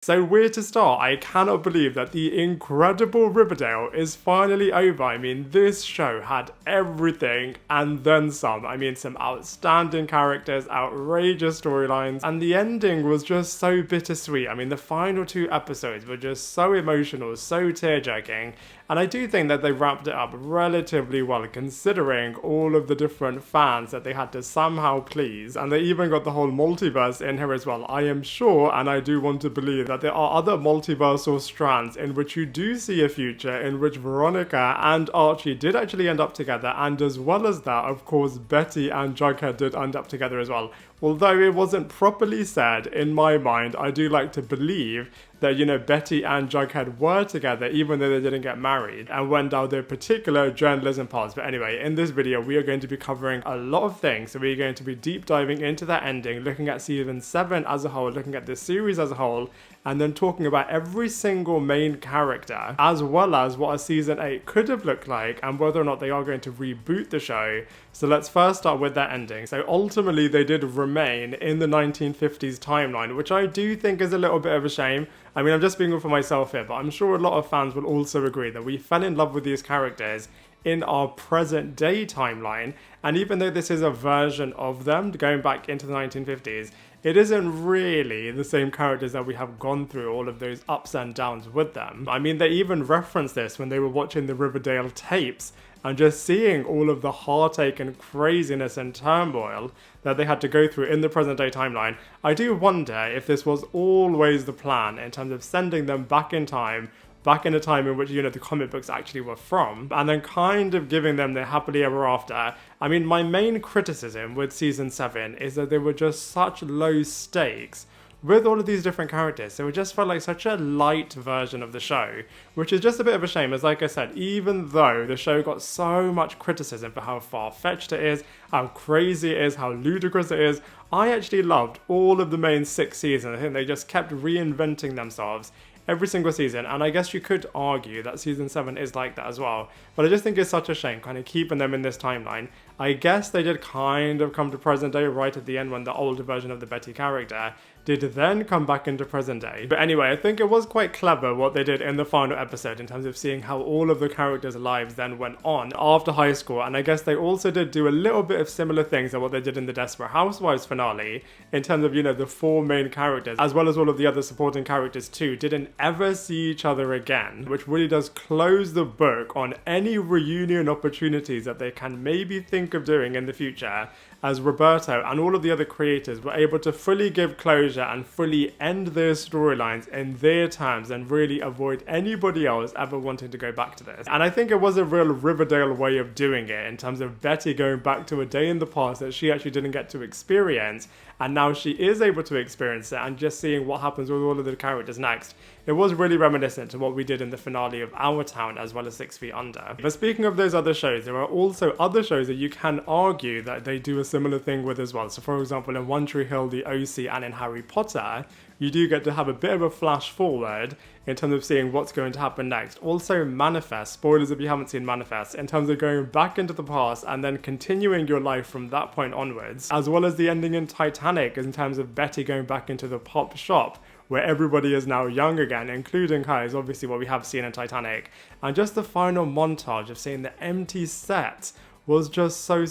So where to start? I cannot believe that the incredible Riverdale is finally over. I mean, this show had everything and then some. I mean, some outstanding characters, outrageous storylines, and the ending was just so bittersweet. I mean, the final 2 episodes were just so emotional, so tear-jerking, and I do think that they wrapped it up relatively well considering all of the different fans that they had to somehow please, and they even got the whole multiverse in here as well. I am sure, and I do want to believe, that there are other multiversal strands in which you do see a future in which Veronica and Archie did actually end up together, and as well as that, of course, Betty and Jughead did end up together as well. Although it wasn't properly said, in my mind, I do like to believe that, you know, Betty and Jughead were together even though they didn't get married and went down their particular journalism paths. But anyway, in this video, we are going to be covering a lot of things. So we're going to be deep diving into that ending, looking at season 7 as a whole, looking at this series as a whole, and then talking about every single main character, as well as what a season 8 could have looked like and whether or not they are going to reboot the show. So let's first start with that ending. So ultimately, they did remain in the 1950s timeline, which I do think is a little bit of a shame. I mean, I'm just speaking for myself here, but I'm sure a lot of fans will also agree that we fell in love with these characters in our present day timeline, and even though this is a version of them going back into the 1950s, it isn't really the same characters that we have gone through all of those ups and downs with them. I mean, they even referenced this when they were watching the Riverdale tapes, and just seeing all of the heartache and craziness and turmoil that they had to go through in the present day timeline. I do wonder if this was always the plan in terms of sending them back in time, back in a time in which, you know, the comic books actually were from, and then kind of giving them the happily ever after. I mean, my main criticism with season 7 is that they were just such low stakes with all of these different characters, so it just felt like such a light version of the show, which is just a bit of a shame, as like I said, even though the show got so much criticism for how far-fetched it is, how crazy it is, how ludicrous it is, I actually loved all of the main 6 seasons. I think they just kept reinventing themselves every single season, and I guess you could argue that season 7 is like that as well, but I just think it's such a shame kind of keeping them in this timeline. I guess they did kind of come to present day right at the end when the older version of the Betty character did then come back into present day. But anyway, I think it was quite clever what they did in the final episode in terms of seeing how all of the characters' lives then went on after high school, and I guess they also did do a little bit of similar things than what they did in the Desperate Housewives finale in terms of, you know, the 4 main characters, as well as all of the other supporting characters too, didn't ever see each other again, which really does close the book on any reunion opportunities that they can maybe think of doing in the future, as Roberto and all of the other creators were able to fully give closure and fully end their storylines in their terms and really avoid anybody else ever wanting to go back to this. And I think it was a real Riverdale way of doing it in terms of Betty going back to a day in the past that she actually didn't get to experience, and now she is able to experience it, and just seeing what happens with all of the characters next. It was really reminiscent to what we did in the finale of Our Town as well as 6 Feet Under. But speaking of those other shows, there are also other shows that you can argue that they do a similar thing with as well. So for example, in One Tree Hill, The OC, and in Harry Potter, you do get to have a bit of a flash forward in terms of seeing what's going to happen next. Also Manifest, spoilers if you haven't seen Manifest, in terms of going back into the past and then continuing your life from that point onwards, as well as the ending in Titanic in terms of Betty going back into the pop shop where everybody is now young again, including her, is obviously what we have seen in Titanic. And just the final montage of seeing the empty set was just so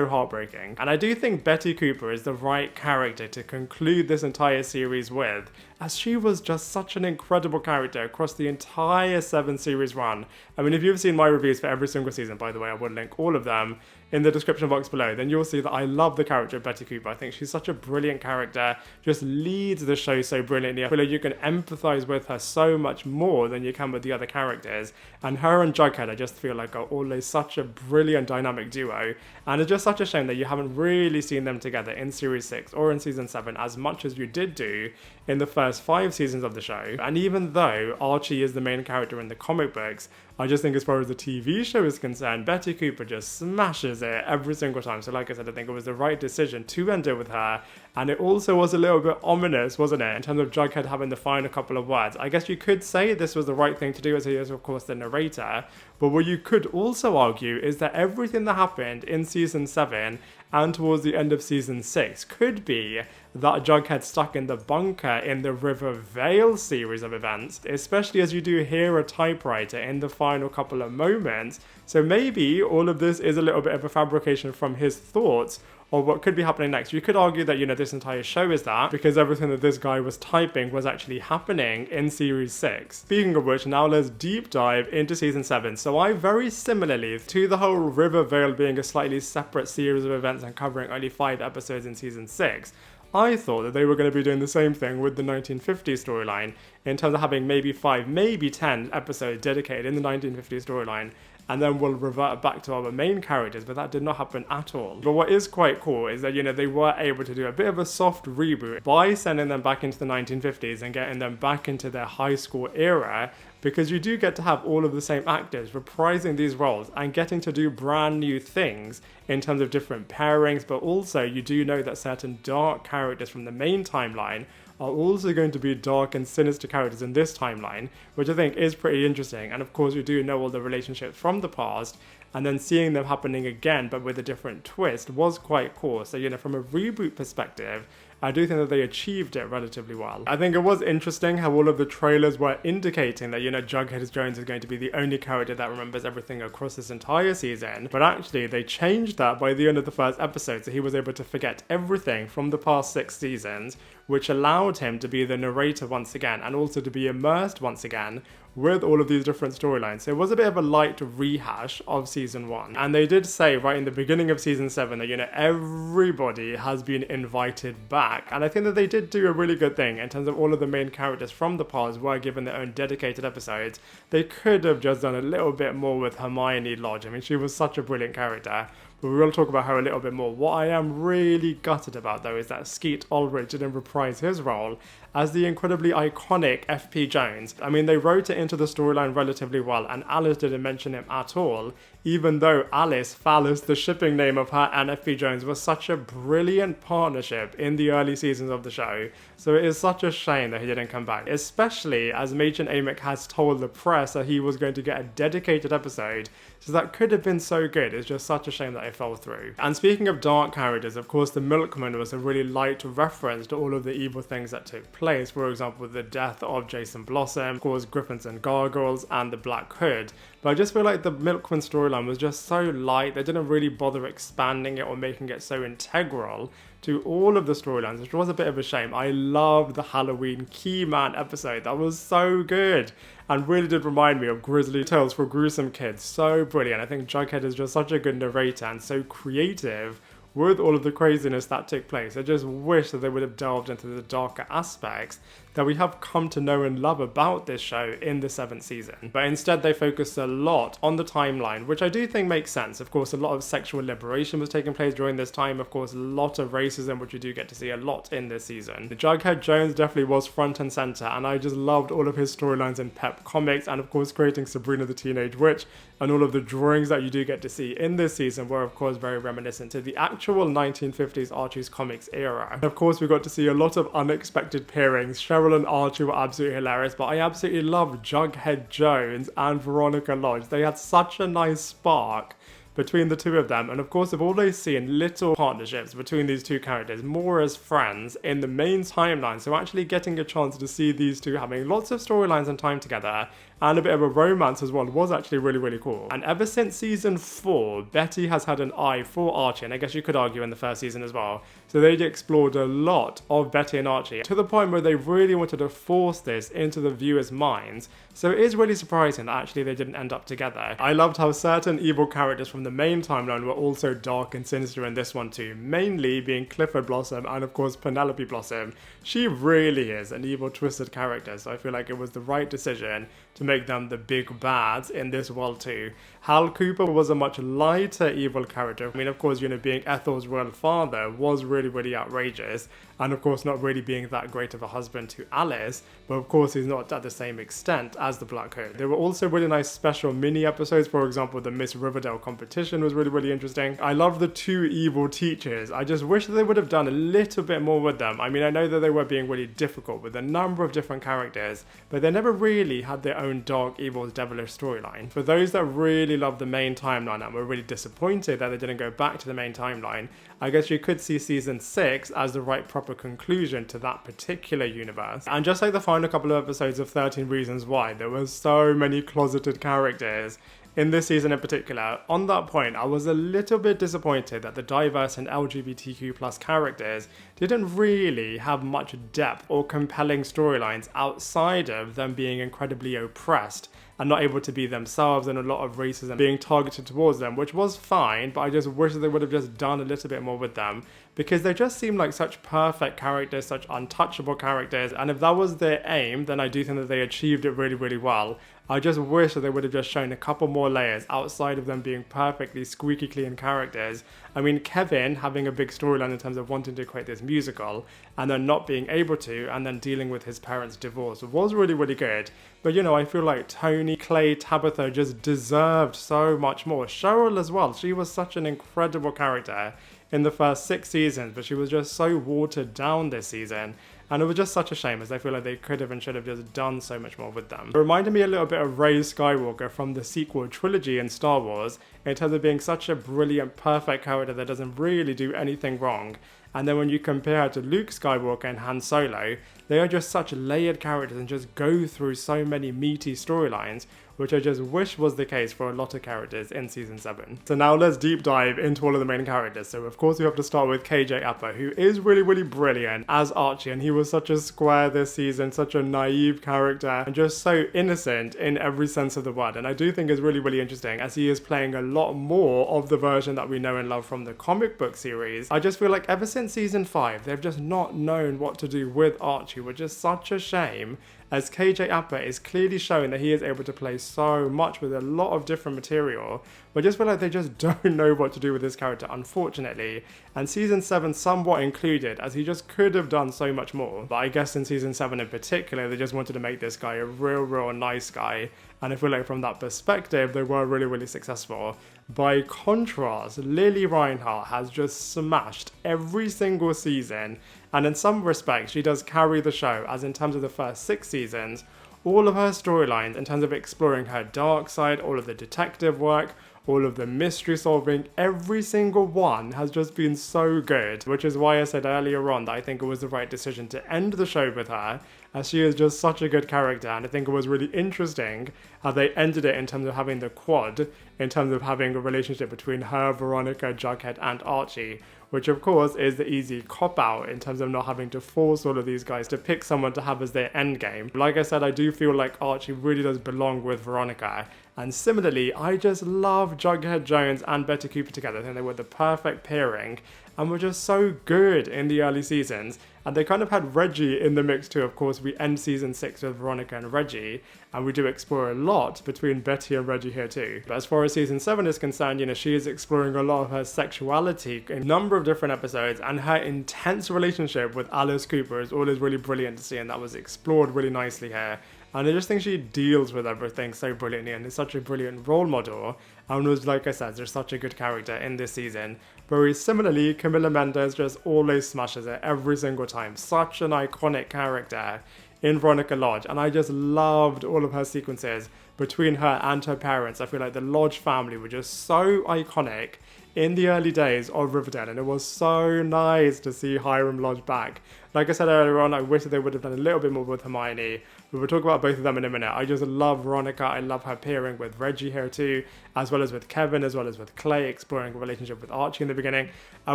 heartbreaking. And I do think Betty Cooper is the right character to conclude this entire series with, as she was just such an incredible character across the entire 7 series run. I mean, if you've seen my reviews for every single season, by the way, I will link all of them in the description box below, then you'll see that I love the character of Betty Cooper. I think she's such a brilliant character, just leads the show so brilliantly. I feel like you can empathize with her so much more than you can with the other characters. And her and Jughead, I just feel like, are always such a brilliant dynamic duo. And it's just such a shame that you haven't really seen them together in Series 6 or in Season 7 as much as you did do in the first 5 seasons of the show. And even though Archie is the main character in the comic books, I just think as far as the TV show is concerned, Betty Cooper just smashes it every single time. So like I said, I think it was the right decision to end it with her. And it also was a little bit ominous, wasn't it, in terms of Jughead having the final couple of words. I guess you could say this was the right thing to do, as he is of course the narrator, but what you could also argue is that everything that happened in season 7 and towards the end of season 6 could be that Jughead stuck in the bunker in the Riverdale series of events, especially as you do hear a typewriter in the final couple of moments. So maybe all of this is a little bit of a fabrication from his thoughts or what could be happening next. You could argue that, this entire show is that, because everything that this guy was typing was actually happening in Series 6. Speaking of which, now let's deep dive into Season 7. So I very similarly to the whole Riverdale being a slightly separate series of events and covering only 5 episodes in Season 6, I thought that they were going to be doing the same thing with the 1950s storyline in terms of having maybe 5, maybe 10 episodes dedicated in the 1950s storyline, and then we'll revert back to our main characters, but that did not happen at all. But what is quite cool is that, they were able to do a bit of a soft reboot by sending them back into the 1950s and getting them back into their high school era, because you do get to have all of the same actors reprising these roles and getting to do brand new things in terms of different pairings, but also you do know that certain dark characters from the main timeline are also going to be dark and sinister characters in this timeline, which I think is pretty interesting. And of course, we do know all the relationships from the past, and then seeing them happening again, but with a different twist, was quite cool. So, from a reboot perspective, I do think that they achieved it relatively well. I think it was interesting how all of the trailers were indicating that, Jughead Jones is going to be the only character that remembers everything across this entire season, but actually they changed that by the end of the first episode, so he was able to forget everything from the past 6 seasons, which allowed him to be the narrator once again, and also to be immersed once again with all of these different storylines. So it was a bit of a light rehash of season 1. And they did say right in the beginning of season 7 that, everybody has been invited back. And I think that they did do a really good thing in terms of all of the main characters from the past were given their own dedicated episodes. They could have just done a little bit more with Hermione Lodge. I mean, she was such a brilliant character. But we will talk about her a little bit more. What I am really gutted about, though, is that Skeet Ulrich didn't reprise his role as the incredibly iconic FP Jones. I mean, they wrote it into the storyline relatively well, and Alice didn't mention him at all, even though Alice, Phallus, the shipping name of her and FP Jones, was such a brilliant partnership in the early seasons of the show. So it is such a shame that he didn't come back, especially as Madchen Amick has told the press that he was going to get a dedicated episode. So that could have been so good. It's just such a shame that it fell through. And speaking of dark characters, of course, the Milkman was a really light reference to all of the evil things that took place. For example, the death of Jason Blossom, of course, Griffins and Gargoyles, and the Black Hood. But I just feel like the Milkman storyline was just so light. They didn't really bother expanding it or making it so integral to all of the storylines, which was a bit of a shame. I loved the Halloween Keyman episode. That was so good and really did remind me of Grisly Tales for Gruesome Kids. So brilliant. I think Jughead is just such a good narrator and so creative with all of the craziness that took place. I just wish that they would have delved into the darker aspects that we have come to know and love about this show in the 7th season. But instead they focused a lot on the timeline, which I do think makes sense. Of course, a lot of sexual liberation was taking place during this time. Of course, a lot of racism, which we do get to see a lot in this season. The Jughead Jones definitely was front and center, and I just loved all of his storylines in Pep Comics, and of course creating Sabrina the Teenage Witch, and all of the drawings that you do get to see in this season were of course very reminiscent to the actual 1950s Archie's Comics era. And of course we got to see a lot of unexpected pairings. Cheryl and Archie were absolutely hilarious, but I absolutely loved Jughead Jones and Veronica Lodge. They had such a nice spark between the two of them, and of course I've always seen little partnerships between these two characters more as friends in the main timeline, so actually getting a chance to see these two having lots of storylines and time together and a bit of a romance as well was actually really cool. And ever since season 4, Betty has had an eye for Archie, and I guess you could argue in the first season as well. So they explored a lot of Betty and Archie to the point where they really wanted to force this into the viewers' minds. So it is really surprising that actually they didn't end up together. I loved how certain evil characters from the main timeline were also dark and sinister in this one too, mainly being Clifford Blossom and of course Penelope Blossom. She really is an evil, twisted character, so I feel like it was the right decision to make them the big bads in this world too. Hal Cooper was a much lighter evil character. I mean, of course, being Ethel's real father was really outrageous. and of course not really being that great of a husband to Alice, but of course he's not at the same extent as the Black Hood. There were also really nice special mini episodes. For example, the Miss Riverdale competition was really interesting. I love the two evil teachers. I just wish that they would have done a little bit more with them. I mean, I know that they were being really difficult with a number of different characters, but they never really had their own dark, evil, devilish storyline. For those that really love the main timeline and were really disappointed that they didn't go back to the main timeline, I guess you could see season 6 as the right proper conclusion to that particular universe. And just like the final couple of episodes of 13 Reasons Why, there were so many closeted characters in this season in particular. On that point, I was a little bit disappointed that the diverse and LGBTQ+ characters didn't really have much depth or compelling storylines outside of them being incredibly oppressed and not able to be themselves, and a lot of racism being targeted towards them, which was fine, but I just wish that they would have just done a little bit more with them, because they just seem like such perfect characters, such untouchable characters, and if that was their aim, then I do think that they achieved it really well. I just wish that they would have just shown a couple more layers outside of them being perfectly squeaky clean characters. I mean, Kevin having a big storyline in terms of wanting to create this musical and then not being able to, and then dealing with his parents' divorce was really good. But you know, I feel like Tony, Clay, Tabitha just deserved so much more. Cheryl as well, she was such an incredible character in the first 6 seasons, but she was just so watered down this season. And it was just such a shame, as I feel like they could have and should have just done so much more with them. It reminded me a little bit of Rey Skywalker from the sequel trilogy in Star Wars, in terms of being such a brilliant, perfect character that doesn't really do anything wrong. And then when you compare it to Luke Skywalker and Han Solo, they are just such layered characters and just go through so many meaty storylines, which I just wish was the case for a lot of characters in season 7. So now let's deep dive into all of the main characters. So of course we have to start with KJ Apa, who is really brilliant as Archie, and he was such a square this season, such a naive character, and just so innocent in every sense of the word. And I do think it's really interesting, as he is playing a lot more of the version that we know and love from the comic book series. I just feel like ever since season 5, they've just not known what to do with Archie, which is such a shame, as KJ Apa is clearly showing that he is able to play so much with a lot of different material, but I just feel like they just don't know what to do with this character, unfortunately, and season 7 somewhat included, as he just could have done so much more. But I guess in season 7 in particular, they just wanted to make this guy a real nice guy, and I feel like from that perspective, they were really successful. By contrast, Lili Reinhart has just smashed every single season, and in some respects, she does carry the show, as in terms of the first 6 seasons, all of her storylines, in terms of exploring her dark side, all of the detective work, all of the mystery solving, every single one has just been so good, which is why I said earlier on that I think it was the right decision to end the show with her, as she is just such a good character. And I think it was really interesting how they ended it in terms of having the quad, in terms of having a relationship between her, Veronica, Jughead and Archie, which of course is the easy cop-out in terms of not having to force all of these guys to pick someone to have as their endgame. Like I said, I do feel like Archie really does belong with Veronica, and similarly, I just love Jughead Jones and Betty Cooper together. I think they were the perfect pairing, and were just so good in the early seasons. And they kind of had Reggie in the mix too. Of course, we end season 6 with Veronica and Reggie, and we do explore a lot between Betty and Reggie here too. But as far as season 7 is concerned, you know, she is exploring a lot of her sexuality in a number of different episodes, and her intense relationship with Alice Cooper is always really brilliant to see, and that was explored really nicely here. And I just think she deals with everything so brilliantly, and is such a brilliant role model, and was, like I said, just such a good character in this season. Very similarly, Camila Mendes just always smashes it every single time. Such an iconic character in Veronica Lodge, and I just loved all of her sequences between her and her parents. I feel like the Lodge family were just so iconic in the early days of Riverdale, and it was so nice to see Hiram Lodge back. Like I said earlier on, I wish that they would have done a little bit more with Hermione, but we'll talk about both of them in a minute. I just love Veronica. I love her pairing with Reggie here too, as well as with Kevin, as well as with Clay, exploring a relationship with Archie in the beginning. I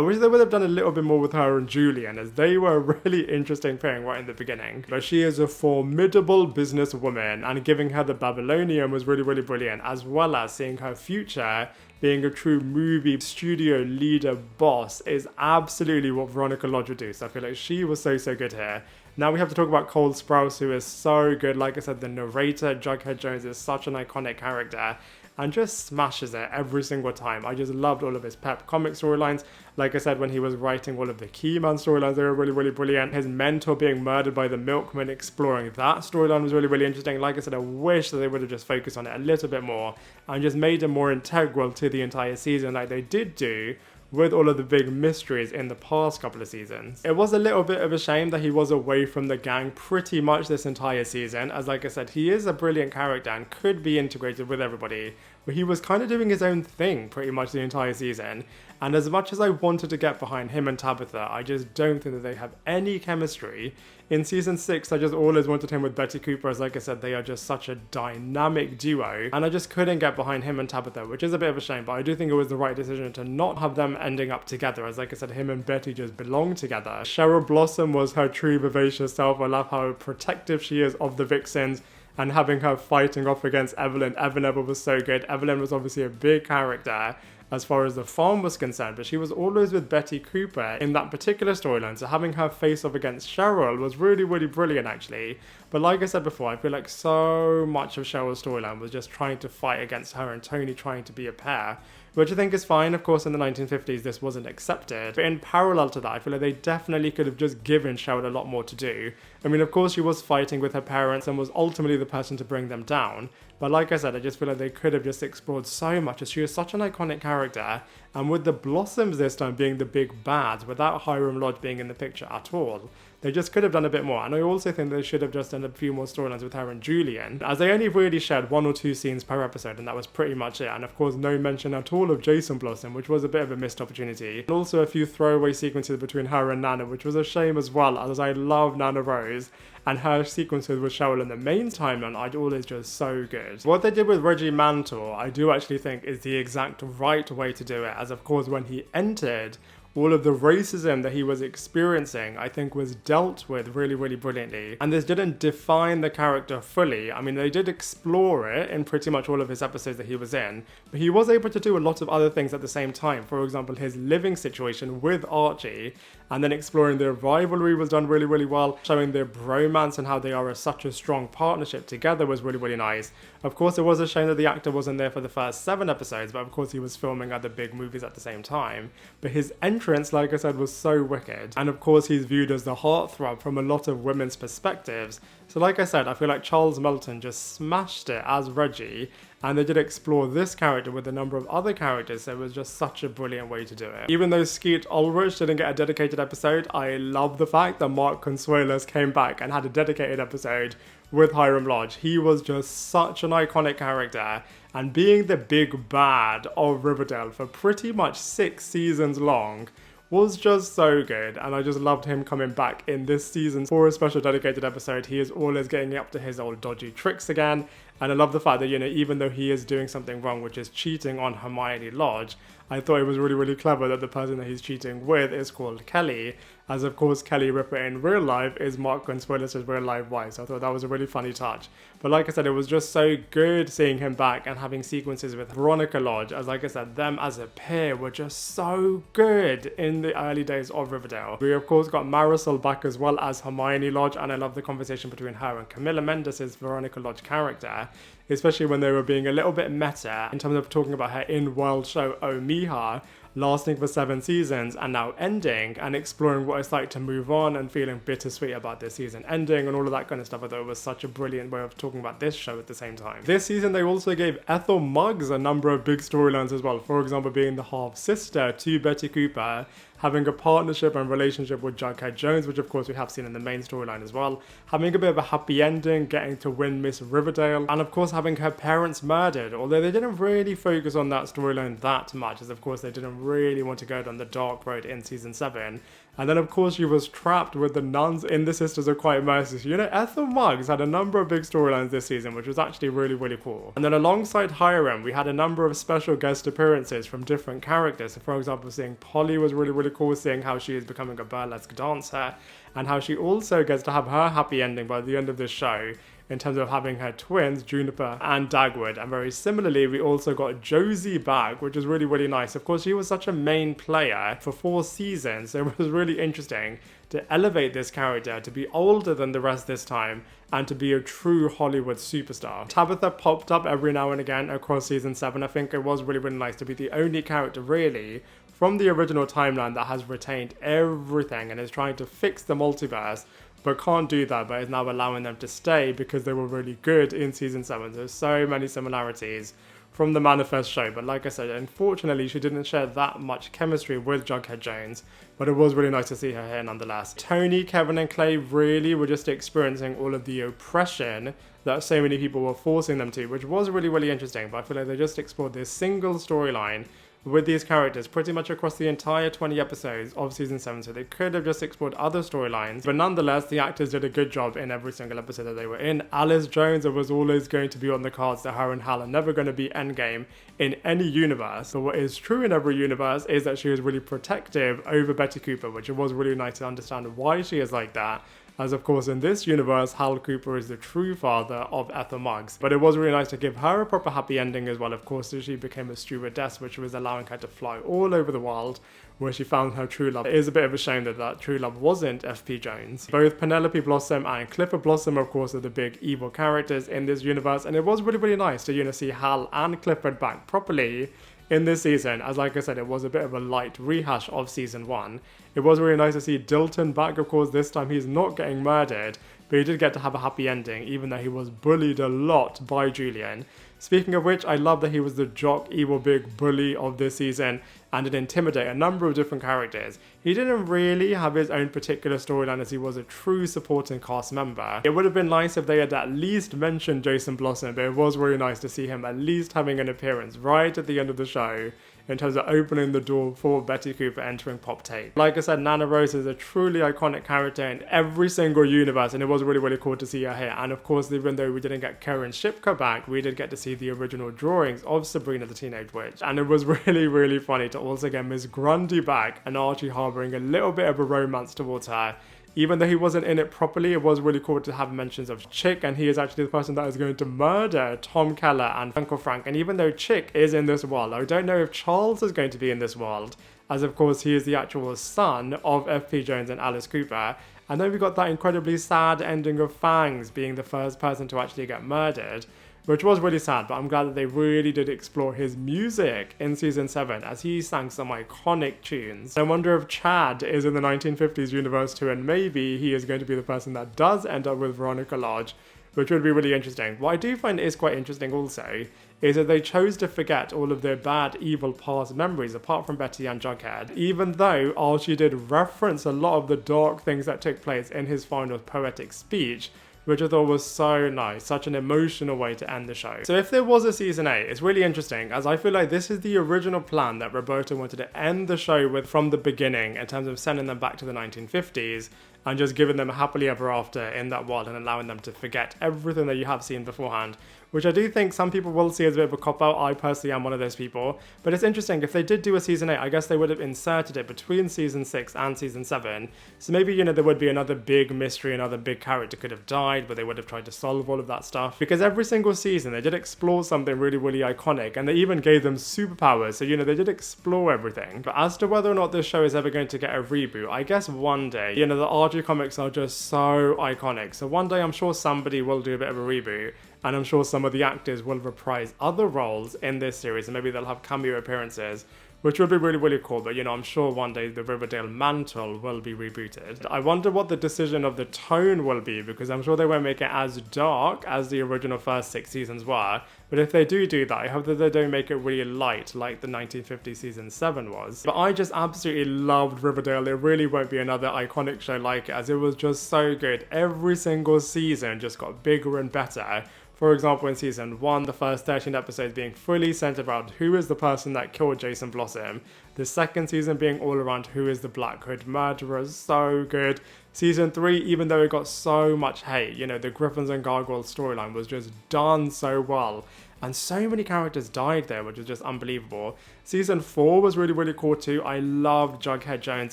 wish they would have done a little bit more with her and Julian, as they were a really interesting pairing right in the beginning. But she is a formidable businesswoman, and giving her the Babylonian was really brilliant, as well as seeing her future being a true movie studio leader boss is absolutely what Veronica Lodge would do. So I feel like she was so good here. Now we have to talk about Cole Sprouse, who is so good. Like I said, the narrator, Jughead Jones, is such an iconic character. and just smashes it every single time. I just loved all of his pep comic storylines. Like I said, when he was writing all of the Keyman storylines, they were really, really brilliant. His mentor being murdered by the milkman, exploring that storyline was really, really interesting. Like I said, I wish that they would have just focused on it a little bit more and just made it more integral to the entire season like they did do with all of the big mysteries in the past couple of seasons. It was a little bit of a shame that he was away from the gang pretty much this entire season, as like I said, he is a brilliant character and could be integrated with everybody, but he was kind of doing his own thing pretty much the entire season. And as much as I wanted to get behind him and Tabitha, I just don't think that they have any chemistry. In season 6, I just always wanted him with Betty Cooper, as like I said, they are just such a dynamic duo, and I just couldn't get behind him and Tabitha, which is a bit of a shame, but I do think it was the right decision to not have them ending up together, as like I said, him and Betty just belong together. Cheryl Blossom was her true vivacious self. I love how protective she is of the Vixens, and having her fighting off against Evelyn. Evan was so good. Evelyn was obviously a big character as far as the farm was concerned, but she was always with Betty Cooper in that particular storyline, so having her face off against Cheryl was really, really brilliant actually. But like I said before, I feel like so much of Cheryl's storyline was just trying to fight against her and Tony trying to be a pair, which I think is fine. Of course, in the 1950s, this wasn't accepted. But in parallel to that, I feel like they definitely could have just given Cheryl a lot more to do. I mean, of course, she was fighting with her parents and was ultimately the person to bring them down. But like I said, I just feel like they could have just explored so much, as she is such an iconic character. And with the Blossoms this time being the big bads, without Hiram Lodge being in the picture at all, they just could have done a bit more. And I also think they should have just done a few more storylines with her and Julian, as they only really shared 1 or 2 scenes per episode, and that was pretty much it. And of course, no mention at all of Jason Blossom, which was a bit of a missed opportunity. And also a few throwaway sequences between her and Nana, which was a shame as well, as I love Nana Rose. And her sequences with Cheryl in the main timeline are always just so good. What they did with Reggie Mantle, I do actually think is the exact right way to do it, as of course when he entered, all of the racism that he was experiencing, I think, was dealt with really, really brilliantly. And this didn't define the character fully. I mean, they did explore it in pretty much all of his episodes that he was in, but he was able to do a lot of other things at the same time. For example, his living situation with Archie, and then exploring their rivalry was done really, really well. Showing their bromance and how they are such a strong partnership together was really, really nice. Of course, it was a shame that the actor wasn't there for the first 7 episodes, but of course he was filming other big movies at the same time. But his entrance, like I said, was so wicked. And of course, he's viewed as the heartthrob from a lot of women's perspectives. So like I said, I feel like Charles Melton just smashed it as Reggie, and they did explore this character with a number of other characters, so it was just such a brilliant way to do it. Even though Skeet Ulrich didn't get a dedicated episode, I love the fact that Mark Consuelos came back and had a dedicated episode with Hiram Lodge. He was just such an iconic character, and being the big bad of Riverdale for pretty much 6 seasons long was just so good, and I just loved him coming back in this season for a special dedicated episode. He is always getting up to his old dodgy tricks again, and I love the fact that, you know, even though he is doing something wrong, which is cheating on Hermione Lodge, I thought it was really, really clever that the person that he's cheating with is called Kelly, as of course Kelly Ripa in real life is Mark Consuelos' real life wife, so I thought that was a really funny touch. But like I said, it was just so good seeing him back and having sequences with Veronica Lodge, as like I said, them as a pair were just so good in the early days of Riverdale. We of course got Marisol back as well as Hermione Lodge, and I love the conversation between her and Camila Mendes' Veronica Lodge character, especially when they were being a little bit meta in terms of talking about her in-world show Oh Mija, lasting for 7 seasons and now ending, and exploring what it's like to move on and feeling bittersweet about this season ending and all of that kind of stuff. I thought it was such a brilliant way of talking about this show at the same time. This season they also gave Ethel Muggs a number of big storylines as well, for example being the half-sister to Betty Cooper, having a partnership and relationship with Jughead Jones, which of course we have seen in the main storyline as well, having a bit of a happy ending, getting to win Miss Riverdale, and of course having her parents murdered, although they didn't really focus on that storyline that much, as of course they didn't really want to go down the dark road in season 7. And then of course she was trapped with the nuns in the Sisters of Quiet Mercy. So, you know, Ethel Muggs had a number of big storylines this season, which was actually really, really cool. And then alongside Hiram, we had a number of special guest appearances from different characters. So for example, seeing Polly was really, really cool, seeing how she is becoming a burlesque dancer, and how she also gets to have her happy ending by the end of the show, in terms of having her twins, Juniper and Dagwood. And very similarly, we also got Josie back, which is really nice. Of course, she was such a main player for 4 seasons, so it was really interesting to elevate this character to be older than the rest this time and to be a true Hollywood superstar. Tabitha popped up every now and again across season 7. I think it was really nice to be the only character really from the original timeline that has retained everything and is trying to fix the multiverse, but can't do that, but is now allowing them to stay because they were really good in season 7. There's so many similarities from the Manifest show, but like I said, unfortunately she didn't share that much chemistry with Jughead Jones, but it was really nice to see her here nonetheless. Tony, Kevin and Clay really were just experiencing all of the oppression that so many people were forcing them to, which was really interesting, but I feel like they just explored this single storyline with these characters pretty much across the entire 20 episodes of season 7, so they could have just explored other storylines, but nonetheless the actors did a good job in every single episode that they were in. Alice Jones, it was always going to be on the cards that her and Hal are never going to be endgame in any universe, but what is true in every universe is that she is really protective over Betty Cooper, which it was really nice to understand why she is like that. As of course in this universe, Hal Cooper is the true father of Ethel Muggs. But it was really nice to give her a proper happy ending as well. Of course, she became a stewardess, which was allowing her to fly all over the world, where she found her true love. It is a bit of a shame that that true love wasn't F.P. Jones. Both Penelope Blossom and Clifford Blossom, of course, are the big evil characters in this universe. And it was really nice to, see Hal and Clifford back properly in this season, as like I said, it was a bit of a light rehash of season 1. It was really nice to see Dilton back. Of course, this time he's not getting murdered, but he did get to have a happy ending, even though he was bullied a lot by Julian. Speaking of which, I love that he was the jock, evil big bully of this season and did intimidate a number of different characters. He didn't really have his own particular storyline as he was a true supporting cast member. It would have been nice if they had at least mentioned Jason Blossom, but it was really nice to see him at least having an appearance right at the end of the show in terms of opening the door for Betty Cooper entering Pop Tape. Like I said, Nana Rose is a truly iconic character in every single universe, and it was really cool to see her here. And of course, even though we didn't get Karen Shipka back, we did get to see the original drawings of Sabrina the Teenage Witch. And it was really funny to also get Miss Grundy back and Archie harboring a little bit of a romance towards her. Even though he wasn't in it properly, it was really cool to have mentions of Chick, and he is actually the person that is going to murder Tom Keller and Uncle Frank. And even though Chick is in this world, I don't know if Charles is going to be in this world, as of course he is the actual son of F.P. Jones and Alice Cooper. And then we got that incredibly sad ending of Fangs being the first person to actually get murdered, which was really sad, but I'm glad that they really did explore his music in season 7 as he sang some iconic tunes. I wonder if Chad is in the 1950s universe too, and maybe he is going to be the person that does end up with Veronica Lodge, which would be really interesting. What I do find is quite interesting also is that they chose to forget all of their bad, evil past memories apart from Betty and Jughead, even though Archie did reference a lot of the dark things that took place in his final poetic speech, which I thought was so nice, such an emotional way to end the show. So if there was a season 8, it's really interesting, as I feel like this is the original plan that Roberta wanted to end the show with from the beginning, in terms of sending them back to the 1950s and just giving them a happily ever after in that world and allowing them to forget everything that you have seen beforehand, which I do think some people will see as a bit of a cop-out. I personally am one of those people. But it's interesting, if they did do a season 8, I guess they would have inserted it between season 6 and season 7. So maybe, there would be another big mystery, another big character could have died, but they would have tried to solve all of that stuff. Because every single season, they did explore something really iconic, and they even gave them superpowers. So, they did explore everything. But as to whether or not this show is ever going to get a reboot, I guess one day, the Archie comics are just so iconic. So one day I'm sure somebody will do a bit of a reboot, and I'm sure some of the actors will reprise other roles in this series, and maybe they'll have cameo appearances, which would be really cool. But I'm sure one day the Riverdale mantle will be rebooted. I wonder what the decision of the tone will be, because I'm sure they won't make it as dark as the original first 6 seasons were. But if they do that, I hope that they don't make it really light like the 1950 season 7 was. But I just absolutely loved Riverdale. There really won't be another iconic show like it, as it was just so good. Every single season just got bigger and better. For example, in season 1, the first 13 episodes being fully centered around who is the person that killed Jason Blossom. The second season being all around who is the Black Hood murderer. So good. Season 3, even though it got so much hate, you know, the Griffins and Gargoyles storyline was just done so well. And so many characters died there, which was just unbelievable. Season 4 was really, really cool too. I loved Jughead Jones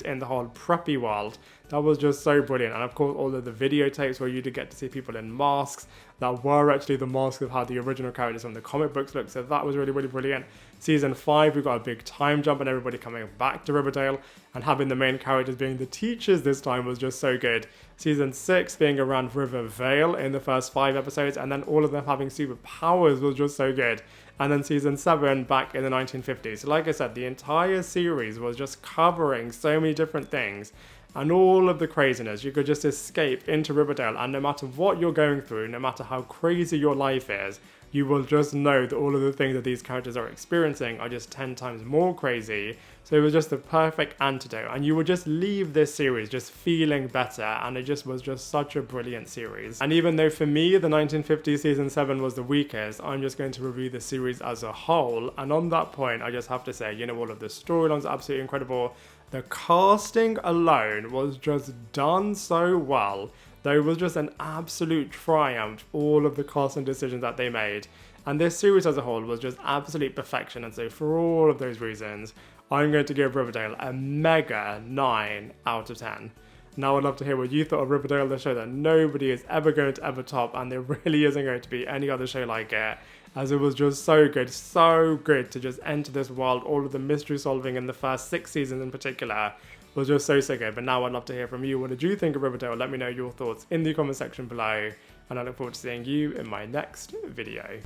in the whole preppy world. That was just so brilliant. And of course, all of the videotapes where you did get to see people in masks that were actually the masks of how the original characters from the comic books look. So that was really, really brilliant. Season 5, we got a big time jump and everybody coming back to Riverdale and having the main characters being the teachers this time was just so good. Season 6 being around Riverdale in the first 5 episodes, and then all of them having superpowers was just so good. And then season 7 back in the 1950s. So like I said, the entire series was just covering so many different things and all of the craziness. You could just escape into Riverdale, and no matter what you're going through, no matter how crazy your life is, you will just know that all of the things that these characters are experiencing are just 10 times more crazy. So it was just the perfect antidote, and you would just leave this series just feeling better, and it just was just such a brilliant series. And even though for me the 1950s season 7 was the weakest, I'm just going to review the series as a whole, and on that point I just have to say, you know, all of the storylines are absolutely incredible. The casting alone was just done so well. There was just an absolute triumph, all of the casting decisions that they made. And this series as a whole was just absolute perfection. And so for all of those reasons, I'm going to give Riverdale a mega 9 out of 10. Now I'd love to hear what you thought of Riverdale, the show that nobody is ever going to ever top, and there really isn't going to be any other show like it, as it was just so good to just enter this world. All of the mystery solving in the first 6 seasons in particular was just so good. But now I'd love to hear from you. What did you think of Riverdale? Let me know your thoughts in the comment section below, and I look forward to seeing you in my next video.